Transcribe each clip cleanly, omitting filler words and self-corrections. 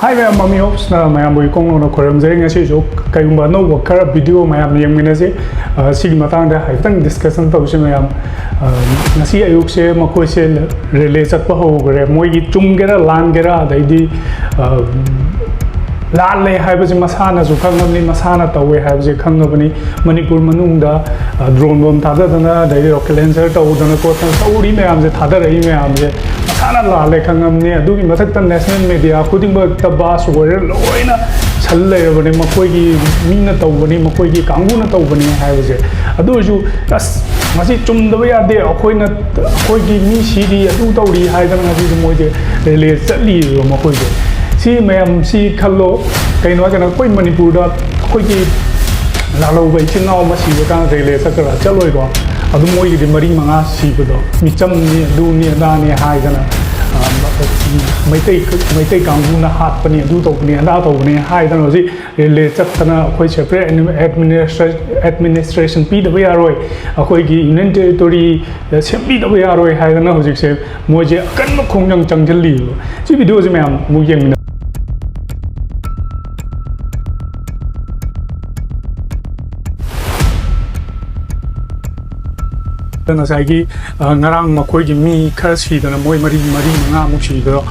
Hi, ma'am. Mami hopes na ma'am we kong no koram zeng ngasi jo kayumba no wakara video ma'am yang minasi sig matang da haitang discussion to se ma'am ngasi ayuk se makoi se rele chat pa ho gre moi gi chung gera lan gera dai di lan le hai ba ji masana zu khang nam ni masana tawe hai ba ji khang ngabani manipur manung da drone bom tha da na dai rocket launcher to da na ko ta sauri ma'am je tha da rai ma'am je Sana la le kangam ne adu ki mathak tan national media khuding ba tabas wore loina challe bane makoi gi mina taw bane makoi gi kangu na taw bane hai base adu ju as masi chum da ya de akoi na akoi gi mi si di adu taw ri hai da ngasi du moi de le chatli ro makoi de si mayam si khallo kai no kana koi manipur da akoi gi la lo bai chin naw ma si ka re le sakara chaloi ko adu moi gi mari manga si do mi cham ni du ni da ni hai kana mai tai kangu na hat pani du to ni da to ni hai da no si le chat kana khoi separate administration pi da ya roi akhoi gi union territory sem pi da ya roi hai da na hojik se moi je kan ma khong jang chang jali si video je ma'am mu yeng na sai gi ngarang makoi gi mi khar si da moi mari nga mu si do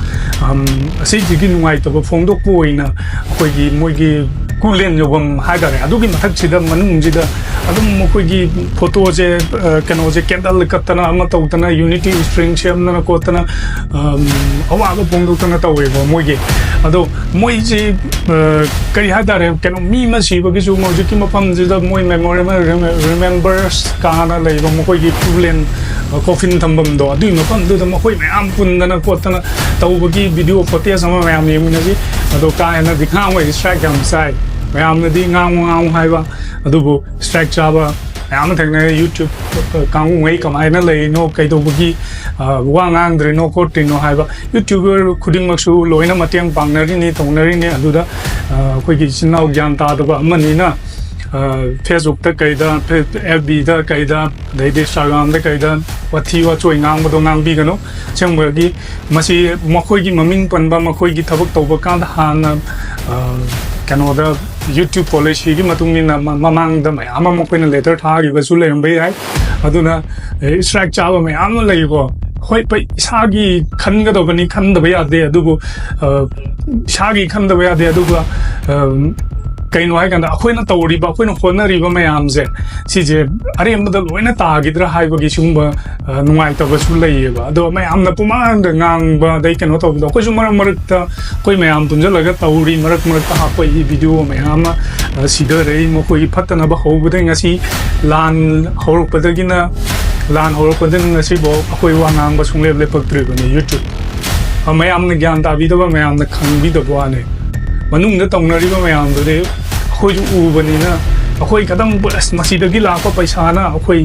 asi ji gi nungai to phong dok poina koi gi moi gi kulen yo bam ha da adu gi mathak si da manung ji da adum makoi gi photo je kano je candle katana ama to tana unity string shem na ko tana awa ga phong dok tana to we bo moi gi ado moi ji kari ha da re kano mi ma si ba gi su mo ji ki ma pham ji da moi memory remembers ka na le bo makoi gi kulen coffin thambam do adu ma pham du da makoi me am pun na ko tana to gi video photo sama me am ni ji ado ka na dikha we strike am sai me am na di ngang hai ba adu bo strike cha ba am thang na youtube kang ngei kam ai na le no kai do gi wa ngang dre no ko tin no hai ba youtuber khuding mak su loina matiang pang na ri ni thong na ri ni adu da koi gi chinau gyan ta da ba mani na Facebook ta kai da FB da kai da dai Instagram da kai da wathi wa choi ngang ba do ngang bi ga no chang ba gi masi makhoi gi maming pan ba makhoi gi thabak to ba ka da han kano da YouTube policy gi matung ni na mamang da mai ama mo na letter tha gi ba su le bai ai aduna strike cha ba mai am le ko hoi pa sa gi khan ga do ba ni khan da ba ya de adu bu sa gi khan da ba ya de adu ba kai no hai kan akhoi na tawri ba akhoi na khona ri ba mayam je si je are am da loina ta gidra hai ba gi sum ba nungai ta ba su lai ba do mayam na puma da ngang ba dai kan to ba khoi sum mar ta koi mayam tun ja laga tawri marak ta ha koi video mayam si da rei mo koi phatna ba ho ba nga si lan hor pa da gi na lan hor pa da nga si bo akhoi wa ngang ba sung le le pak tri ba ni youtube mayam na gyan ta bi da ba mayam na khang bi da ba ne manung da tong na ri ba mayam do de khoi ju u bani na khoi kadang bas masi da gi la pa paisa na khoi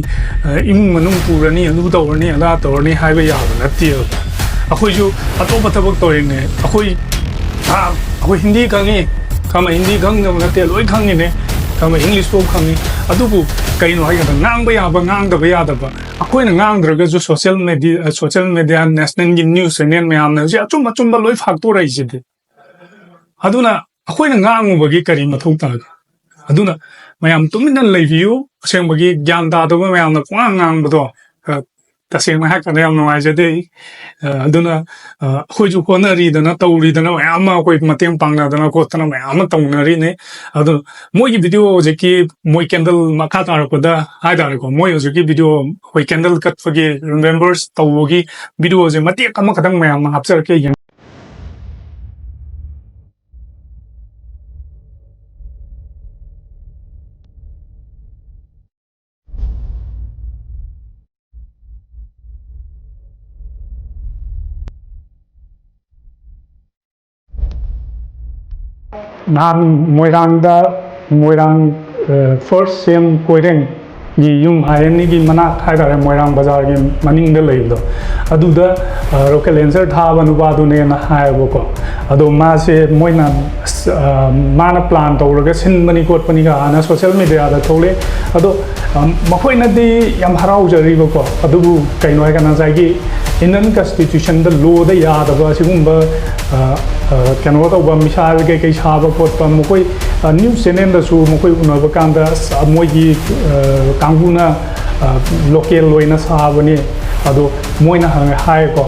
imung manung purani anu to rani ala to rani hai ba ya na ti khoi ju ato pa thabak to ne khoi hindi kangi kama hindi kang na te loi kang ne kama english po kang adu bu kai no hai ga ngang ba ya ba ngang da ba ya da ba khoi na ngang dra ga ju social media national news ne me am na ja chum ba loi phak to rai ji de aduna akhoi na ngang ba gi kari mathau ta aduna mayam tumina leiviu seng bagi gyan da do mayam na kwa ngang ba do ta seng ma ha ka yam no ai je de aduna khoi ju ko na ri da na tau ri da na mayam ma koi mateng pang na da na ko ta na mayam tau na ri ne adu moi gi video je ki moi candle ma kha ta ko da hai da ko moi je ki video koi candle kat fa gi remembers tau gi video je mati ka ma kadang mayam ma hapsar ke nan moirang first sem koireng gi yum ayani gi mana khai da moirang bazar gi maning de lei do adu da rocket launcher tha banu ba du ne na hai bo ko adu ma se moina mana plan to ro ga sin mani kot pani ga na social media da thole adu ꯃꯈꯣꯏꯅꯗꯤ ꯌꯥꯝ ꯍꯔꯥꯎꯖꯔꯤꯕꯀꯣ ꯑꯗꯨꯕꯨ ꯀꯩꯅꯣ ꯍꯥꯏꯔꯀꯥꯟꯗ ꯉꯁꯥꯏꯒꯤ Indian ꯀꯟꯁꯇꯤꯇ꯭ꯌꯨꯁꯟꯗ load ꯌꯥꯗꯕ ꯑꯁꯤꯒꯨꯝꯕ ꯀꯩꯅꯣ ꯇꯧꯕ ꯃꯤꯁꯥꯏꯜ ꯀꯩꯀꯩ ꯁꯥꯕ ꯈꯣꯠꯄ ꯃꯈꯣꯏ न्यूज़ चैनल मई उनब मोगी कांगूना लोकल साबने अदो मोइना हाइको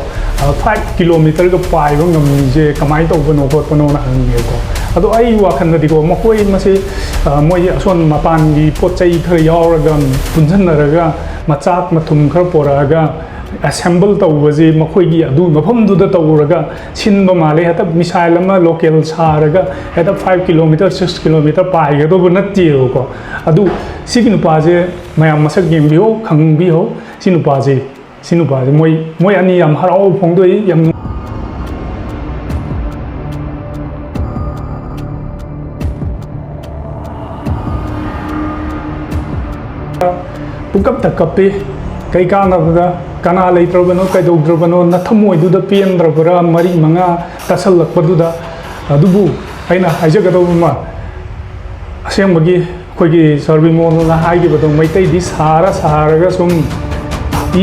5 किलोमीटर का पाइब ngамजे कमाई तौबनो खोटनो हंगेको अदो आई वाखनदीको मखोई मसे मोई असोन मपानगी पोचै खर यावरगा पुंजनरगा मचाक मथुम खर पोरागा assemble तौबजे मखोईगी अदु मफमदुदा तौरगा सिनबा माले हता मिसाइल अमा लोकल सारगा हता 5 किलोमीटर 6 किलोमीटर पाइगदोब नत्तियोको अदु सिगि नुपाजे मयाम मसक गेमबियो खंगबियो सिनुपाजे मोई अनि याम हराव फोंदोई याम पुकप तकपे कई कानबदा कना लेत्रबनो कैदौद्रबनो नथमोइदुदा पेंद्रबरा मरी मंगा तसलकपदुदा अदुबु अइना हाइजगदौमा असेंबगी खोगी सर्विमोनला हाइगिबदो मैतैदि सारगा सुम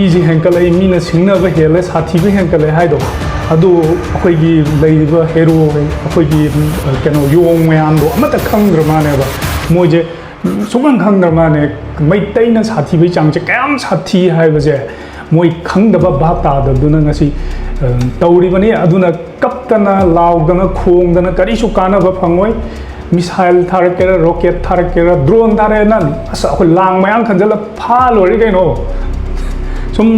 इजी हेंकल मीना सिंगनब हेले साथीबे हेंकल हाइदो अदु अखोगी लैबा हेरो अखोगी केनो योंग मयामदो अमता खंग्रमानेबा मोजे सुगंग खंग्रमाने मैतैना साथीबे चांगचे कयाम साथी हाइबजे मोई खंगदबा भाब तादबदुना ngasi तौरिबने अदुना कपतना लाउदना खोंगदना करिसु कानबा फंगोय मिसाइल थारकेरा रॉकेट थारकेरा ड्रोन थारेना असा अखो लांग मयाम खंजला फा लोरि कैनो सुम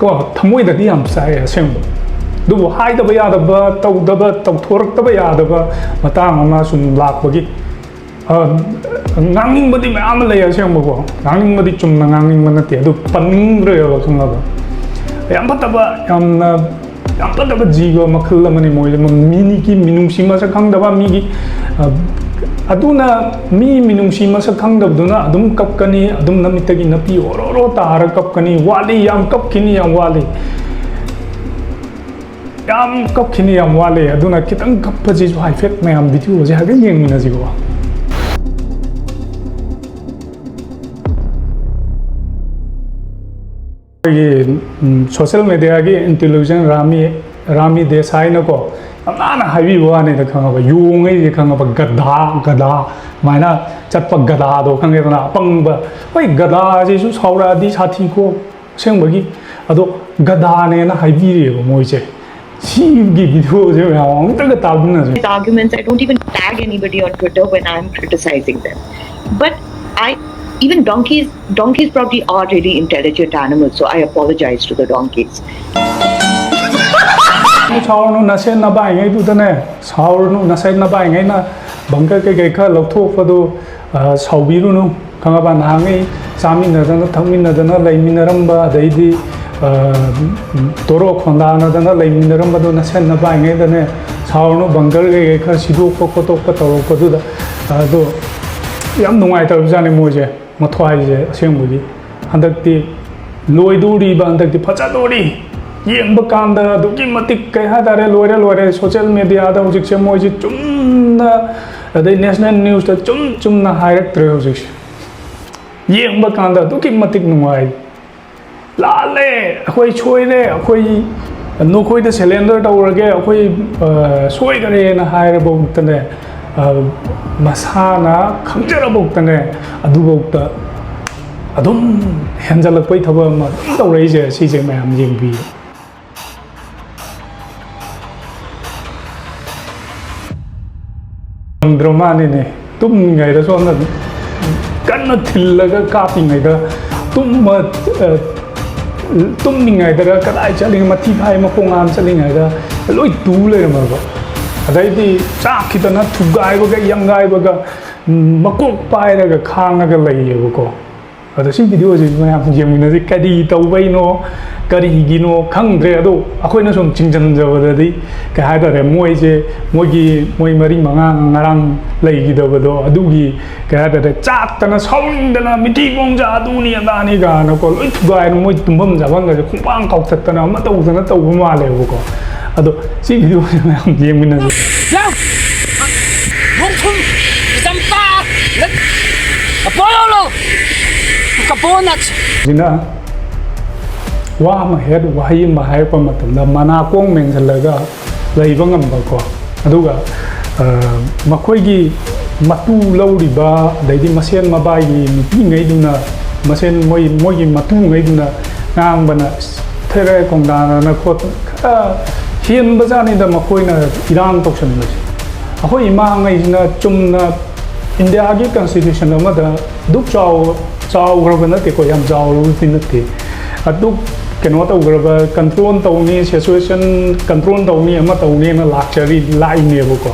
को थमोइददी याम साय असेंब दुबो हाइदबा यादबा तौदबा तौथोरक्तबा यादबा मतांग अमा सुम लाकबगी ngangingbadi mayam lay asengbo ngangingbadi chumna ngangingba nate adu panningreba khangaba yam pataba jigo makhal amani moile mini ki minungsi masa khangdaba mi gi aduna mi minungsi masa khangdabduna adum kapkani adum namitagi napi ororo tar kapkani wali yam kapkini yam wali aduna kitang kappaji effect mayam video je hagen yengmina jigo ये social media की intelligence Rami Desai नको अमाना हाइवी वाने the खंगबा योंगै जे खंगबा गदा माइना चटप गदा दो खंगेदना पंग ओइ गदा जेसु सावरादी साथी को सेंबगी अदो गदा ने ना हाइवी रे मोइसे सीगी वीडियो जे याम तक ताबना arguments I don't even tag anybody on Twitter when I'm criticizing them, but even donkeys probably are really intelligent animals, so I apologize to the donkeys. Saurnu nasen na bai ngai dudane saurnu nasen na bai ngai na bangka kai kha lokthokpadu saubirunu khangaba nangai chaminadana thangminadana laiminaramba daidi toro khondana laiminaramba do nasen na bai ngai dane saurnu bangka kai kha sidokpa khotokpa torokpadu da do yam nungai tabjane moje मथवाइजे असेंबगी हंदक्ति लोइदोरीबा हंदक्ति फजादोरी येंब कांदा दुकी मतिक कय हादारे लोरे social media दा हुजिकसे मोइजे चुमना अदे national news दा चुमना हाइरक्ट्रे हुजिकसे येंब कांदा दुकी मतिक नुवाई लाले अखोई छोइरे अखोई नोखोइदा सिलेंडर तौरगे अखोई सोइगरे ना हाइरबोतने मसाना खंजरबोक्तने अदुबोक्ता अदुम हेंजलपै थबा मा तौरैजे सिजे मयाम जेंबि ड्रामाने ने तुम गैर सोन कन्न थिल्लगा कापिंगैदा तुम निंगैदा कदाइ चलिंग मथि फाइ मकोंगाम चलिंगैदा लोइ तू लेरमबा अदाइदी चाखिदना थुगाइबगा यंगाइबगा मकोक पाइरगा खांगगा लैयेबको अदा सी वीडियो जे मयाम जेमिनजे कदी तौबैनो करिगिनो खंद्रे अदो अखोइना सोम चिंजनजबददी का हाइदारे मोई मरी मंगा ngarang लैगिदबदो अदुगी का हाइदारे चाक्तना सौंदना मिठी गोंजा अदुनी अदानी गानो को लोइ थुगाइनो मोइ तुम्बम जाबंगा जे खुंपांग काउथतना अमा तौदना तौब मालेबको अदो सी वीडियो जे मयाम जेमिनजे Now, Hong Kong, Zampa, Apollo, a bonus. Zina wa ma head wahi ma hai pa matam da mana kong meng jalaga leiba ngam ba ko aduga makoi gi matu lauri ba daidi masen mabai gi nupi ngai duna masen moi gi matu ngai duna ngang bana there kong da na khot hian ba ja ni da makoi na irang toksan ma ahoi ma ngai na chumna India gi constitution ma da duk chaw gra na te ko yam chaw ru tin te aduk keno ta gra control to ni situation control to ni ama to ni na luxury lai ne bo ko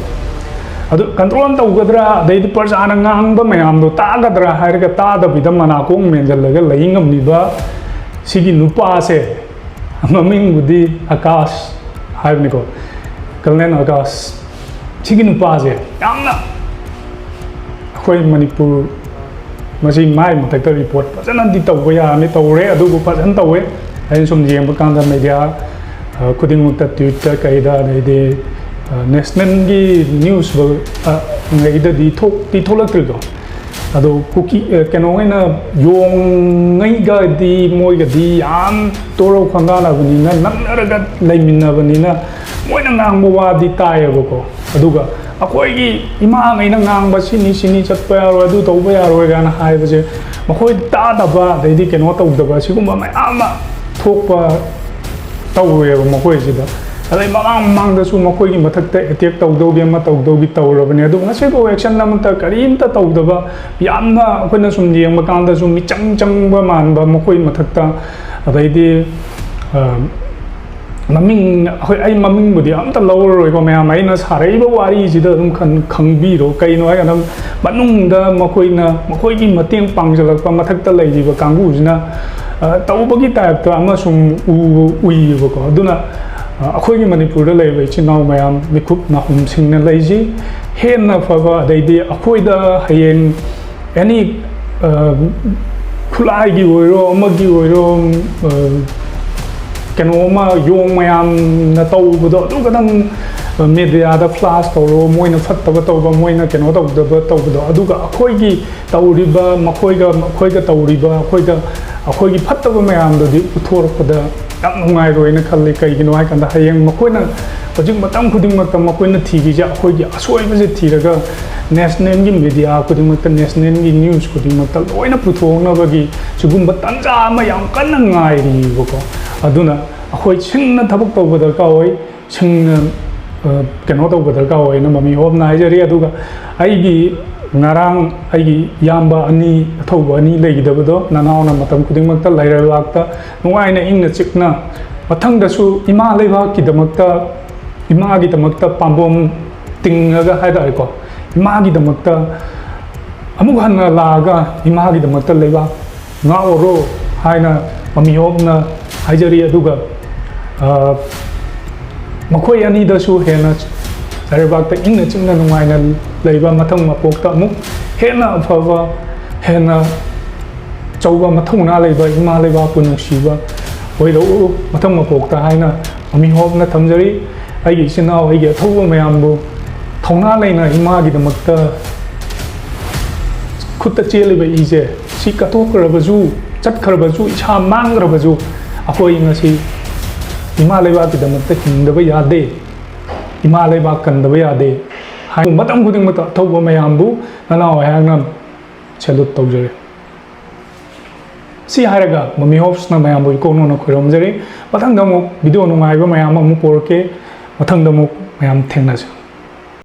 adu control to gadra dai di parjana ngang ba mayam do ta gadra har ga ta da bidam mana ko men jal ga laingam ni ba sigi nupa se maming budi akash hai ni ko kalnen akash sigi nupa se yamna khoi manipur masi mai matakta report fazana di tawba ya ni tawre adu bu fazan tawe ai sum jeng ba kang da media kuding mukta twitter kaida de national gi news ba ngai da di tholak til do adu kuki keno na yong ngai ga di moi ga di am toro khanga na bani na namra ga laimin na bani na moi na ngang bo wa di tai ba ko aduga akoi gi ima ngai na ngang ba sini chatpa ro adu to ba ro ga na hai ba je makoi ta da ba dai di keno to da ba sigum ba mai ama thok pa tau re ba makoi ji da alai mang da su makoi gi mathak te attack tau do ge ma tau do gi tau ro ba ne adu ngase ko action lam ta karim ta tau da ba yam na akoi na sum jeng ba kang da su mi chang ba man ba makoi mathak ta adai di maming ai maming budi am ta lower roi ko ma mai na sarai ba wari ji da dum khang bi ro kai no ai nam manung da makoi gi mateng pang jalak pa mathak ta lai ji ba kanggu jina tau ba gi type ta ama sum ui ba ko aduna akhoi gi manipur da lai ba chinau mayam mikup na hum sing na lai ji hen na fa ba dai di akhoi da hayeng any khulai gi ro ma gi ro keno ma yong mayam na tau bu do du kadang media da flash to ro moi na phat ta ba to ba moi na keno to da ba to bu do adu ga akhoi gi tau ri ba makoi ga tau ri ba akhoi gi phat ta ba mayam do di uthor pa da yam ngai roi na khali kai gi no hai kan da hayeng makoi na hojik matam khuding ma tam makoi na thi gi ja akhoi gi asoi ba je thi ra ga national gi media khuding ma ta national gi news khuding ma ta loi na puthong na ba gi chugum ba tan ja ma yam kan na ngai ri ba ko aduna akhoi chingna thabuk to badal ka oi chingna keno to badal ka oi na mami hom nai jari aduga ai gi ngarang ai gi yamba ani thoba ani legi da bodo nanaw na matam kuding makta laira lakta nuai na ingna chikna mathang da su ima leiba ki damakta ima gi damakta pambom tingaga haida ko ima gi damakta amuk hanna laga ima gi damakta leiba nga oro haina mami hom na haijari aduga makoi ani da su hena saribak ta inna chimna nungai na leiba mathang mapok ta amuk hena afaba hena chauba mathang na leiba ima leiba punu shiba oi lo mathang mapok ta haina ami hom na thamjari ai gi sinau ai gi thoba mayam bu thongna leina ima gi damakta khutta chele ba ije si ka to kra ju chat khar ba ju icha mang ra ba ju akhoi ngasi ima leiba ki damakta hingda ba yade ima leiba kan da ba yade hai matam khuding mata thoba mayam bu nanaw hang nam chalut tawjare si haraga mami hops na mayam bu ko no khorom jare mathang da mo video no ngai ba mayam mu porke mathang da mo mayam thengna